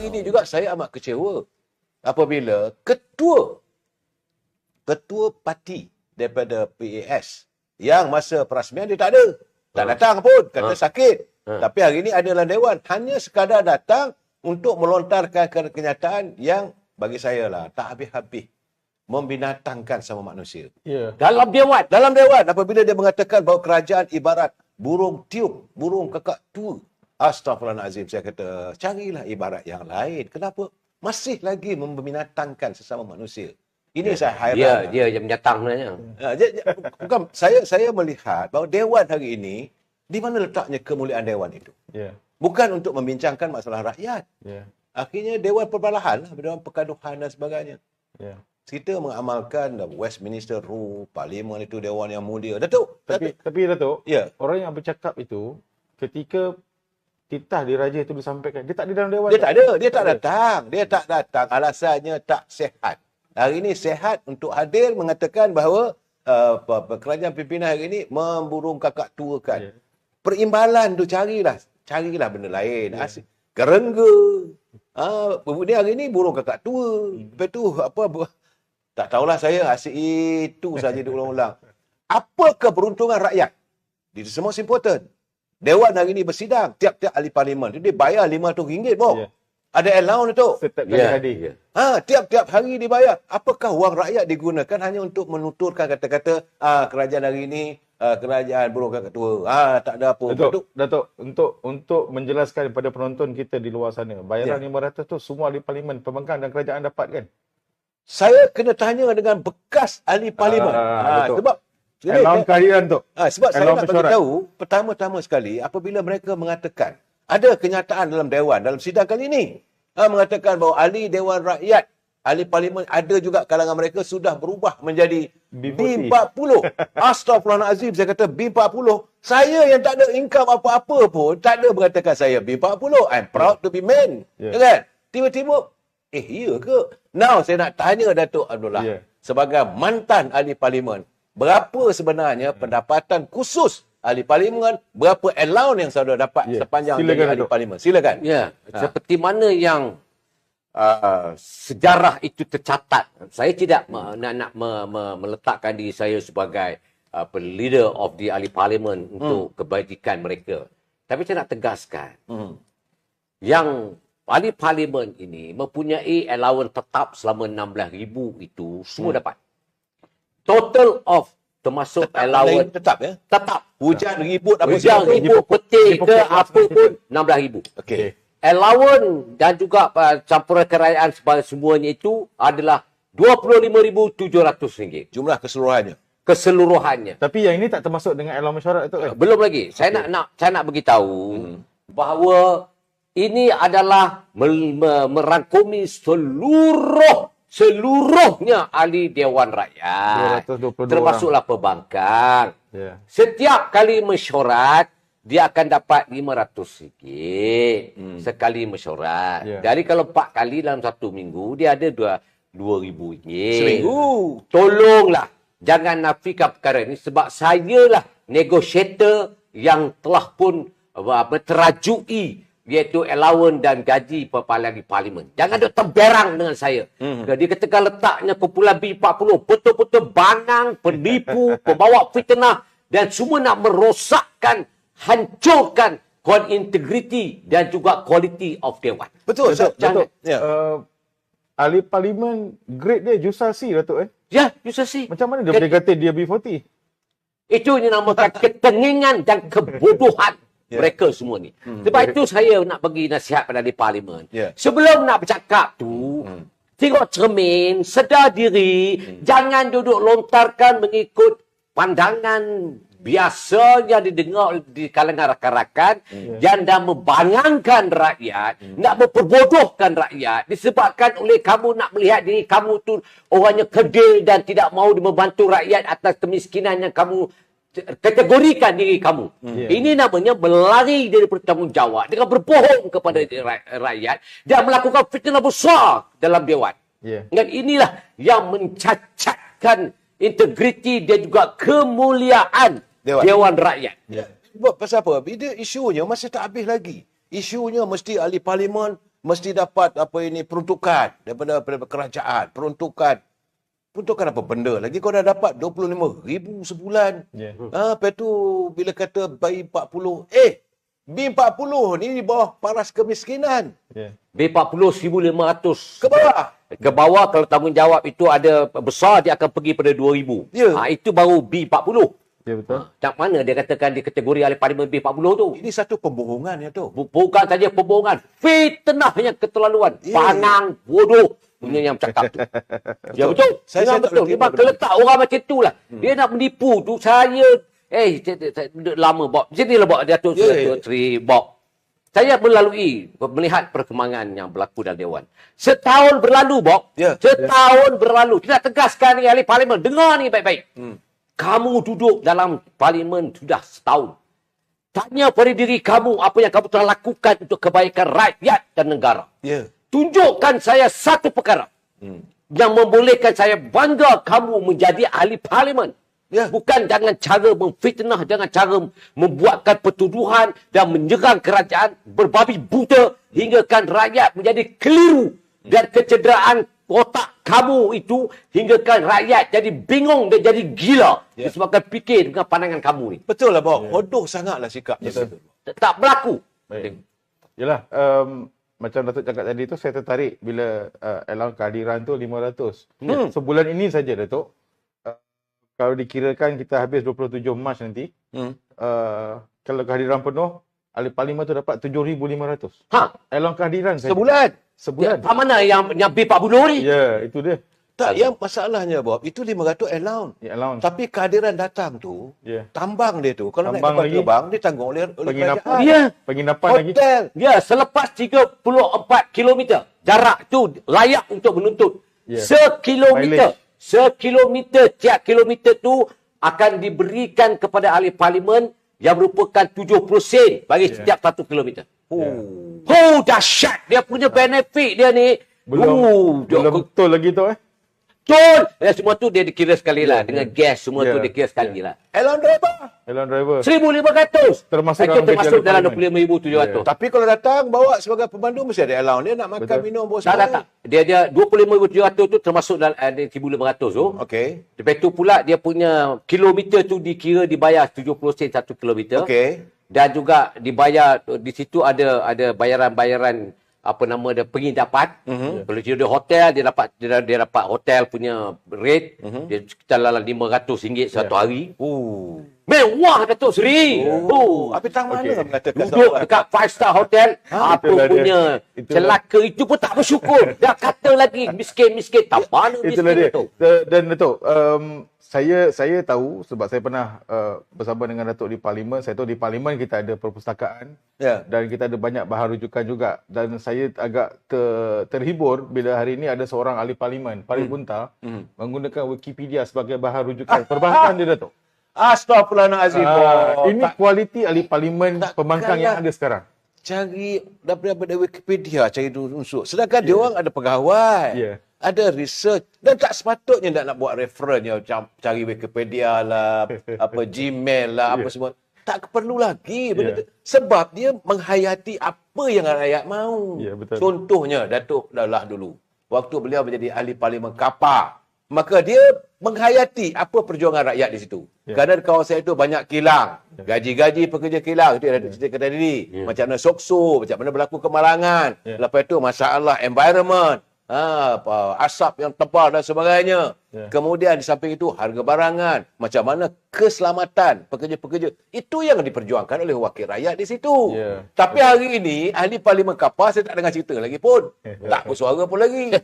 hari ini juga saya amat kecewa apabila ketua parti daripada PAS yang masa perasmian dia tak ada. Tak datang pun, kata sakit. Tapi hari ini ada dalam Dewan. Hanya sekadar datang untuk melontarkan kenyataan yang bagi saya lah tak habis-habis membinatangkan sama manusia. Dalam Dewan. Dalam Dewan apabila dia mengatakan bahawa kerajaan ibarat burung tiup, burung kakak tua. Astaghfirullahalazim, saya kata carilah ibarat yang lain. Kenapa masih lagi membinatangkan sesama manusia? Ini saya hairan. Dia yang menyatang sebenarnya. Bukan, saya melihat bahawa Dewan hari ini, di mana letaknya kemuliaan Dewan itu? Bukan untuk membincangkan masalah rakyat. Akhirnya Dewan Perbalahan, Dewan Pergaduhan dan sebagainya. Kita mengamalkan Westminster Rule, Parlimen itu Dewan yang mulia. Datuk. Tapi Datuk, orang yang bercakap itu, ketika titah diraja itu disampaikan, dia tak ada dalam Dewan. Dia tak ada. Dia tak datang. Alasannya tak sihat. Hari ini sihat untuk hadir mengatakan bahawa kerajaan pimpinan hari ini memburung kakak tuakan. Perimbalan tu carilah benda lain. Kerengga. Dia hari ini burung kakak tua. Lepas tu tak tahulah saya, asyik itu saja diulang-ulang. Apa keberuntungan rakyat? This is the most important. Dewan hari ini bersidang, tiap-tiap ahli parlimen. Dia bayar RM500 pun. Ada allowance tu. Setiap kali hadir. Tiap-tiap hari dibayar. Apakah wang rakyat digunakan hanya untuk menuturkan kata-kata kerajaan hari ini, kerajaan burung kakak tua. Tak ada apa. Datuk, untuk menjelaskan kepada penonton kita di luar sana, bayaran 500 tu semua ahli parlimen, pembangkang dan kerajaan dapat kan? Saya kena tanya dengan bekas ahli parlimen. Sebab allowance kehadiran tu. Sebab saya nak bagi tahu, pertama-tama sekali apabila mereka mengatakan ada kenyataan dalam Dewan, dalam sidang kali ini, mengatakan bahawa ahli Dewan Rakyat, ahli parlimen, ada juga kalangan mereka sudah berubah menjadi B40. Astaghfirullahalazim, saya kata B40. Saya yang tak ada income apa-apa pun, tak ada mengatakan saya B40. I'm proud to be man. Kan? Tiba-tiba, iya ke? Now, saya nak tanya Datuk Abdullah, sebagai mantan ahli parlimen, berapa sebenarnya pendapatan khusus ahli parlimen, berapa allowance yang saudara dapat sepanjang jadi ahli parlimen? Silakan. Seperti mana yang sejarah itu tercatat. Saya tidak nak meletakkan diri saya sebagai leader of the ahli parlimen untuk kebajikan mereka. Tapi saya nak tegaskan yang ahli parlimen ini mempunyai allowance tetap selama 16,000 itu semua dapat. Total of termasuk allowance tetap ya? Tetap. Hujan ribut apa hujan ribut petik ke apa pun 16,000. Okey. Allowance dan juga campuran kerajaan semuanya itu adalah RM25,700. Jumlah keseluruhannya. Keseluruhannya. Tapi yang ini tak termasuk dengan allowance mesyuarat itu kan? Belum lagi. Saya nak beritahu bahawa ini adalah merangkumi seluruhnya ahli Dewan Rakyat, termasuklah pembangkang. Setiap kali mesyuarat, dia akan dapat RM500 sekali mesyuarat. Dari kalau 4 kali dalam 1 minggu, dia ada RM2,000. Seminggu. Tolonglah, jangan nafikan perkara ini sebab sayalah negotiator yang telah pun terajui iaitu allowance dan gaji ahli parlimen. Jangan duk terberang dengan saya. Dia katakan letaknya kumpulan B40 betul-betul bangang, penipu, pembawa fitnah dan semua nak merosakkan, hancurkan integriti dan juga quality of Dewan. Betul. Datuk. Ahli parlimen grade dia Jusal C, Datuk Ya, Jusal C. Macam mana dia boleh kata dia B40? Itu yang dinamakan ketengingan dan kebodohan mereka semua ni. Sebab itu saya nak bagi nasihat pada ahli parlimen. Sebelum nak bercakap tu, tengok cermin, sedar diri, jangan duduk lontarkan mengikut pandangan biasa yang didengar di kalangan rakan-rakan yang dah membangangkan rakyat, nak memperbodohkan rakyat disebabkan oleh kamu nak melihat diri kamu tu orangnya kedil dan tidak mahu membantu rakyat atas kemiskinan yang kamu kategorikan diri kamu. Ini namanya berlari dari bertanggungjawab dengan berbohong kepada rakyat dan melakukan fitnah besar dalam Dewan. Dan inilah yang mencacatkan integriti dan juga kemuliaan Dewan Rakyat. Sebab pasal apa? Bila isunya masih tak habis lagi. Isunya mesti ahli parlimen mesti dapat peruntukan daripada kerajaan. Peruntukan apa benda lagi, kau dah dapat 25,000 sebulan. Lepas tu bila kata bayi 40, B40 ni di bawah paras kemiskinan. B40 1,500 Ke bawah. ke bawah. Kalau tanggungjawab itu ada besar, dia akan pergi pada 2,000. Itu baru B40. Ya, betul. Tak mana dia katakan di kategori ahli parlimen B40 tu. Ini satu pembohongan ya tu. Bukan saja pembohongan, fitnahnya keterlaluan. Panang, bodoh punya yang bercakap tu. Ya betul. Saya tak betul. boleh Memang terima keletak orang macam tu lah. Dia nak menipu tu. Saya lama Bob. Jadilah Bob, Datuk Seri Bob. Saya melalui melihat perkembangan yang berlaku dalam Dewan. Setahun berlalu, Bob. Setahun berlalu. Kita tegaskan ni ahli parlimen. Dengar ni baik-baik. Kamu duduk dalam parlimen sudah setahun. Tanya pada diri kamu apa yang kamu telah lakukan untuk kebaikan rakyat dan negara. Tunjukkan saya satu perkara yang membolehkan saya bangga kamu menjadi ahli parlimen. Bukan dengan cara memfitnah, dengan cara membuatkan pertuduhan dan menyerang kerajaan berbabi buta hinggakan rakyat menjadi keliru, dan kecederaan otak kamu itu hinggakan rakyat jadi bingung dan jadi gila disebabkan fikir dengan pandangan kamu ni. Betul lah, Bob. Bodoh sangatlah sikapnya. Tak berlaku. Yalah, macam Datuk cakap tadi tu, saya tertarik bila allowance kehadiran tu 500. Sebulan ini saja, Datuk. Kalau dikirakan kita habis 27 Mac nanti, kalau kehadiran penuh, ahli parlimen tu dapat 7,500. Allowance kehadiran saja. Sebulan. Apa mana yang B40 ni? Ya, itu dia. Tak, yang masalahnya, Bob, itu 500 allowance. Allowance. Tapi kehadiran datang tu, tambang dia tu, kalau Tambang naik kapal terbang, ditanggung oleh kerajaan. Penginapan lagi. Hotel. Ya, selepas 34 km, jarak tu layak untuk menuntut. Sekilometer. Sekilometer, tiap kilometer tu akan diberikan kepada ahli parlimen yang merupakan 70 sen bagi setiap 1 kilometer. Dahsyat dia punya benefit dia ni. Belum betul lagi tu Betul. Semua tu dia dikira sekali lah. Dengan gas semua tu dikira sekali lah. Allowance driver. 1,500. Termasuk dalam 25,700. Tapi kalau datang, bawa sebagai pemandu, mesti ada allowance. Dia nak makan, minum, bawa semua. Tak. Dia 25,700 tu termasuk dalam 1,500 tu. Okey. Lepas tu pula dia punya kilometer tu dikira dibayar 70 sen 1 kilometer. Okey. Dan juga dibayar di situ ada bayaran-bayaran apa nama dia, penginapan. Kalau dia ada hotel, dia dapat hotel punya rate. Dia sekitar dalam RM500 satu hari. Mewah, Datuk Seri. Tapi tang mana mengatakan duduk dekat 5-star hotel. Apa punya celaka itu pun tak bersyukur. Dah kata lagi miskin-miskin. Tak mana miskin tu. Dan Datuk, saya tahu sebab saya pernah bersama dengan Datuk di parlimen. Saya tahu di parlimen kita ada perpustakaan dan kita ada banyak bahan rujukan juga. Dan saya agak terhibur bila hari ini ada seorang ahli parlimen, Farid Bunta, menggunakan Wikipedia sebagai bahan rujukan perbahasan dia, Datuk. Astaghfirullahalazim. Ini kualiti ahli parlimen pembangkang yang ada sekarang. Cari daripada Wikipedia, cari unsur. Sedangkan dia orang ada pegawai. Ada research, dan tak sepatutnya nak buat referennya cari Wikipedia lah, Gmail lah, apa semua. Tak perlu lagi benda tu. Sebab dia menghayati apa yang rakyat mahu. Contohnya Datuk Daulah dulu, waktu beliau menjadi ahli parlimen Kapar, maka dia menghayati apa perjuangan rakyat di situ. Kerana di kawasan itu banyak kilang. Gaji-gaji pekerja kilang. Itu yang ada cerita tadi. Macam mana sokso, macam mana berlaku kemalangan. Lepas itu masalah environment. Asap yang tebal dan sebagainya. Kemudian di samping itu harga barangan. Macam mana keselamatan pekerja-pekerja. Itu yang diperjuangkan oleh wakil rakyat di situ. Tapi hari ini, ahli parlimen Kapar, saya tak dengar cerita lagi pun. Tak bersuara pun lagi.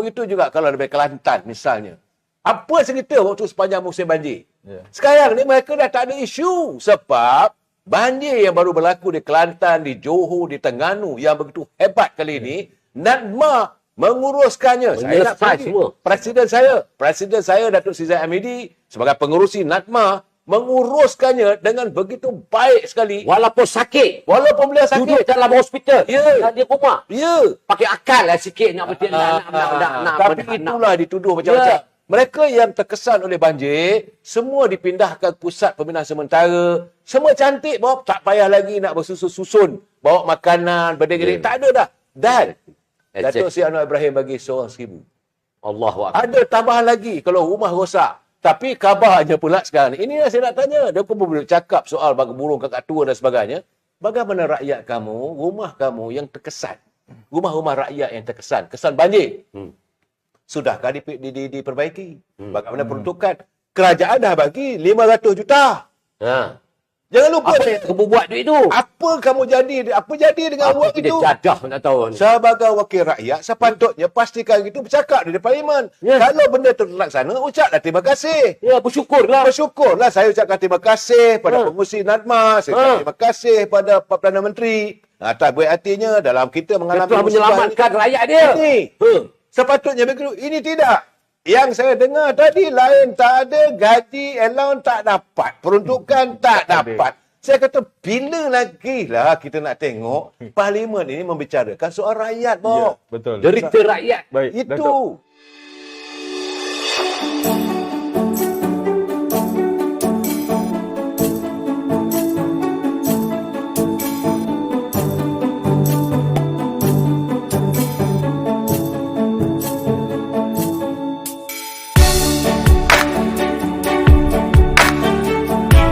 Begitu juga kalau dari Kelantan misalnya. Apa cerita waktu sepanjang musim banjir? Sekarang ni mereka dah tak ada isu. Sebab banjir yang baru berlaku di Kelantan, di Johor, di Terengganu yang begitu hebat kali ini, NADMA menguruskannya. Saya nak pergi. Presiden saya Datuk Sri Zahid Hamidi sebagai pengerusi NADMA menguruskannya dengan begitu baik sekali. Walaupun sakit. Walaupun beliau sakit. Duduk dalam hospital. Dia rumah. Pakai akal lah sikit nak tapi itulah dituduh macam-macam. Mereka yang terkesan oleh banjir, semua dipindahkan pusat pembinaan sementara. Semua cantik, Bob. Tak payah lagi nak bersusun-susun. Bawa makanan, berdiri. Tak ada dah. Dan Datuk Seri Anwar Ibrahim bagi seorang 1,000. Allahu Akbar. Ada tambahan lagi kalau rumah rosak. Tapi kabarnya pula sekarang ni. Ini yang saya nak tanya. Dia pun boleh cakap soal bagi burung kakak tua dan sebagainya. Bagaimana rakyat kamu, rumah kamu yang terkesan. Rumah-rumah rakyat yang terkesan. Kesan banjir. Sudahkah diperbaiki? Bagaimana peruntukan? Kerajaan dah bagi 500 juta. Ha. Jangan lupa. Apa yang kamu buat duit tu? Apa jadi dengan Apa uang dia itu? jadah nak tahu ni? Sebagai wakil rakyat, sepatutnya pastikan itu bercakap di parlimen. Ya. Kalau benda itu terlaksana, ucaplah terima kasih. Ya, bersyukurlah. Bersyukurlah. Saya ucapkan terima kasih pada pengurusi NADMA. Saya ucapkan terima kasih pada Perdana Menteri. Tak buat artinya dalam kita Dia mengalami telah menyelamatkan rakyat dia. ini. Sepatutnya begitu. Ini tidak. Yang saya dengar tadi lain, tak ada gaji, allowance tak dapat, peruntukan tak dapat. Saya kata bila lagi lah kita nak tengok parlimen ini membicarakan soal rakyat, Ya, betul. Derita rakyat. Baik, Itu. Datuk.